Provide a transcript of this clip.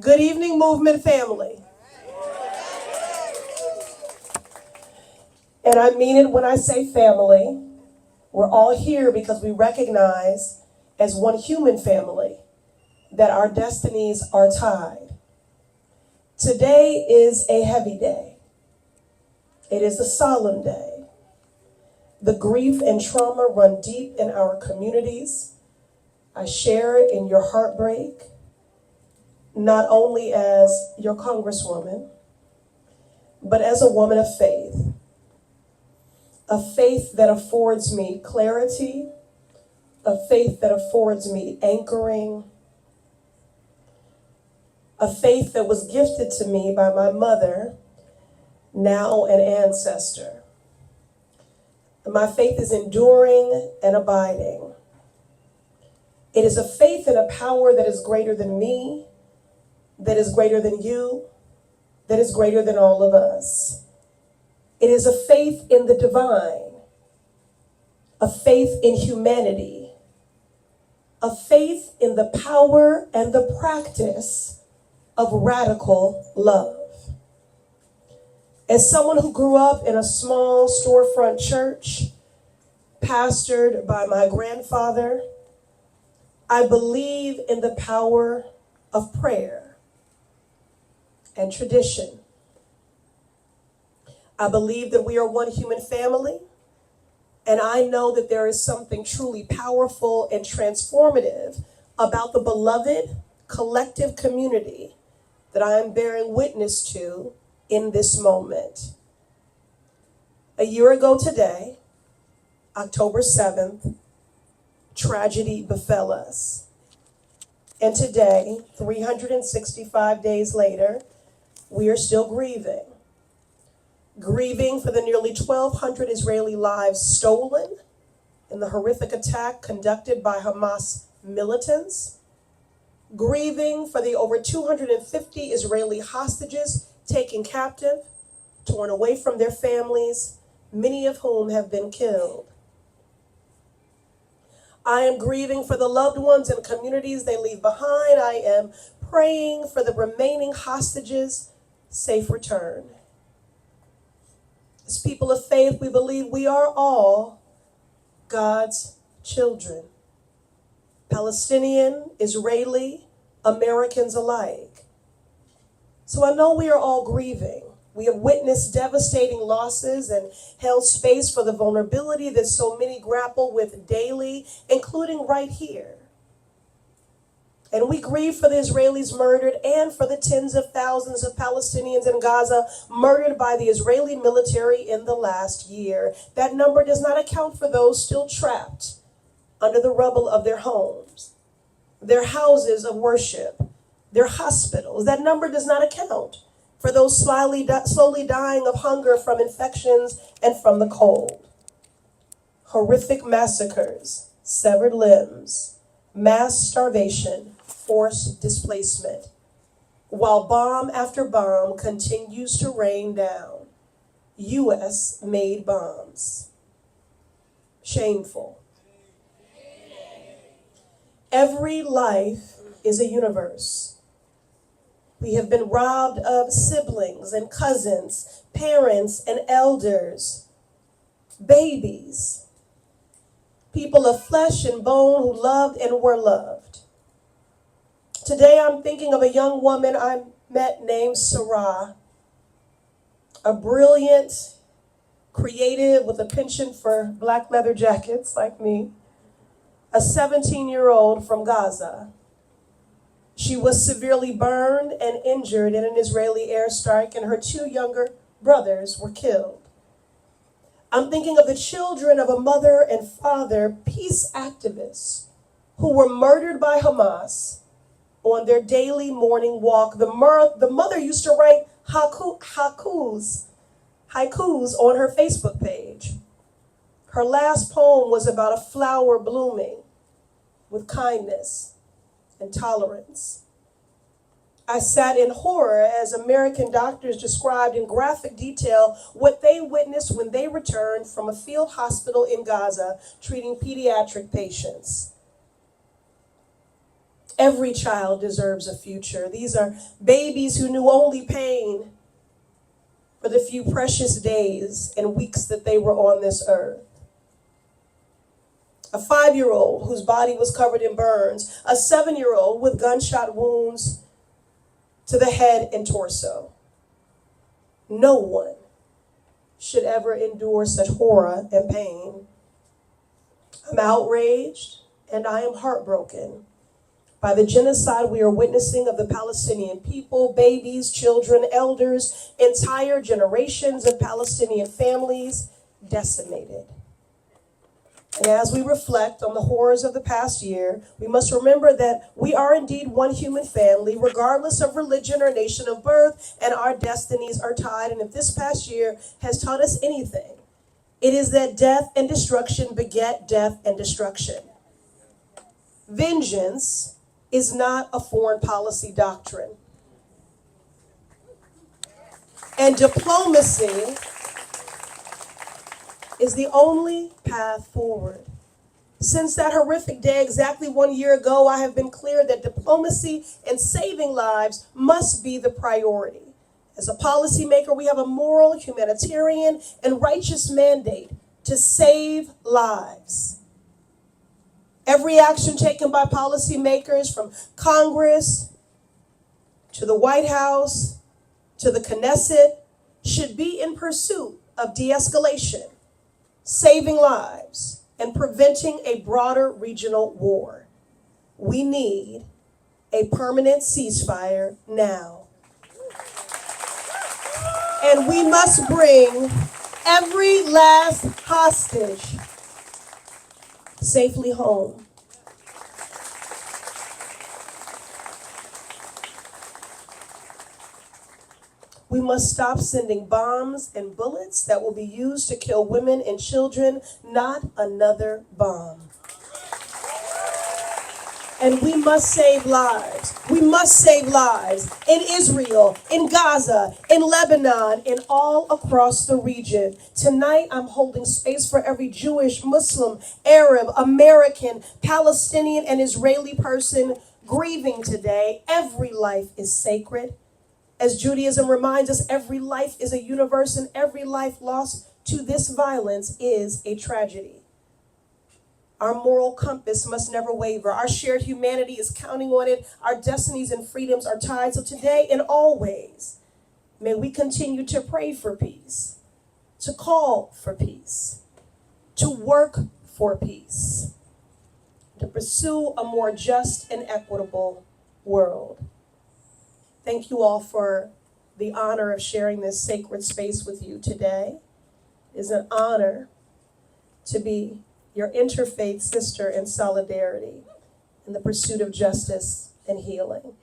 Good evening, movement family. And I mean it when I say family. We're all here because we recognize as one human family that our destinies are tied. Today is a heavy day. It is a solemn day. The grief and trauma run deep in our communities. I share in your heartbreak, not only as your congresswoman, but as a woman of faith. A faith that affords me clarity, a faith that affords me anchoring, a faith that was gifted to me by my mother, now an ancestor. My faith is enduring and abiding. It is a faith in a power that is greater than me, that is greater than you, that is greater than all of us. It is a faith in the divine, a faith in humanity, a faith in the power and the practice of radical love. As someone who grew up in a small storefront church, pastored by my grandfather, I believe in the power of prayer and tradition. I believe that we are one human family, and I know that there is something truly powerful and transformative about the beloved collective community that I am bearing witness to in this moment. A year ago today, October 7th, tragedy befell us. And today, 365 days later, we are still grieving. Grieving for the nearly 1,200 Israeli lives stolen in the horrific attack conducted by Hamas militants. Grieving for the over 250 Israeli hostages taken captive, torn away from their families, many of whom have been killed. I am grieving for the loved ones and communities they leave behind. I am praying for the remaining hostages' safe return. As people of faith, we believe we are all God's children. Palestinian, Israeli, Americans alike. So I know we are all grieving. We have witnessed devastating losses and held space for the vulnerability that so many grapple with daily, including right here. And we grieve for the Israelis murdered and for the tens of thousands of Palestinians in Gaza murdered by the Israeli military in the last year. That number does not account for those still trapped under the rubble of their homes, their houses of worship, their hospitals. That number does not account for those slowly dying of hunger from infections and from the cold. Horrific massacres, severed limbs, mass starvation, forced displacement, while bomb after bomb continues to rain down. U.S.-made bombs. Shameful. Every life is a universe. We have been robbed of siblings and cousins, parents and elders, babies, people of flesh and bone who loved and were loved. Today I'm thinking of a young woman I met named Sarah, a brilliant, creative with a penchant for black leather jackets like me, a 17-year-old from Gaza. She was severely burned and injured in an Israeli airstrike, and her two younger brothers were killed. I'm thinking of the children of a mother and father, peace activists, who were murdered by Hamas on their daily morning walk. The mother used to write haikus on her Facebook page. Her last poem was about a flower blooming with kindness and tolerance. I sat in horror as American doctors described in graphic detail what they witnessed when they returned from a field hospital in Gaza treating pediatric patients. Every child deserves a future. These are babies who knew only pain for the few precious days and weeks that they were on this earth. A 5-year-old whose body was covered in burns, a 7-year-old with gunshot wounds to the head and torso. No one should ever endure such horror and pain. I'm outraged and I am heartbroken by the genocide we are witnessing of the Palestinian people, babies, children, elders, entire generations of Palestinian families decimated. And as we reflect on the horrors of the past year, we must remember that we are indeed one human family, regardless of religion or nation of birth, and our destinies are tied. And if this past year has taught us anything, it is that death and destruction beget death and destruction. Vengeance is not a foreign policy doctrine. And diplomacy is the only path forward. Since that horrific day exactly 1 year ago, I have been clear that diplomacy and saving lives must be the priority. As a policymaker, we have a moral, humanitarian, and righteous mandate to save lives. Every action taken by policymakers, from Congress to the White House to the Knesset, should be in pursuit of de-escalation, saving lives, and preventing a broader regional war. We need a permanent ceasefire now. And we must bring every last hostage safely home. We must stop sending bombs and bullets that will be used to kill women and children, not another bomb. And we must save lives. We must save lives in Israel, in Gaza, in Lebanon, and all across the region. Tonight, I'm holding space for every Jewish, Muslim, Arab, American, Palestinian, and Israeli person grieving today. Every life is sacred. As Judaism reminds us, every life is a universe, and every life lost to this violence is a tragedy. Our moral compass must never waver. Our shared humanity is counting on it. Our destinies and freedoms are tied. So today and always, may we continue to pray for peace, to call for peace, to work for peace, to pursue a more just and equitable world. Thank you all for the honor of sharing this sacred space with you today. It is an honor to be your interfaith sister in solidarity in the pursuit of justice and healing.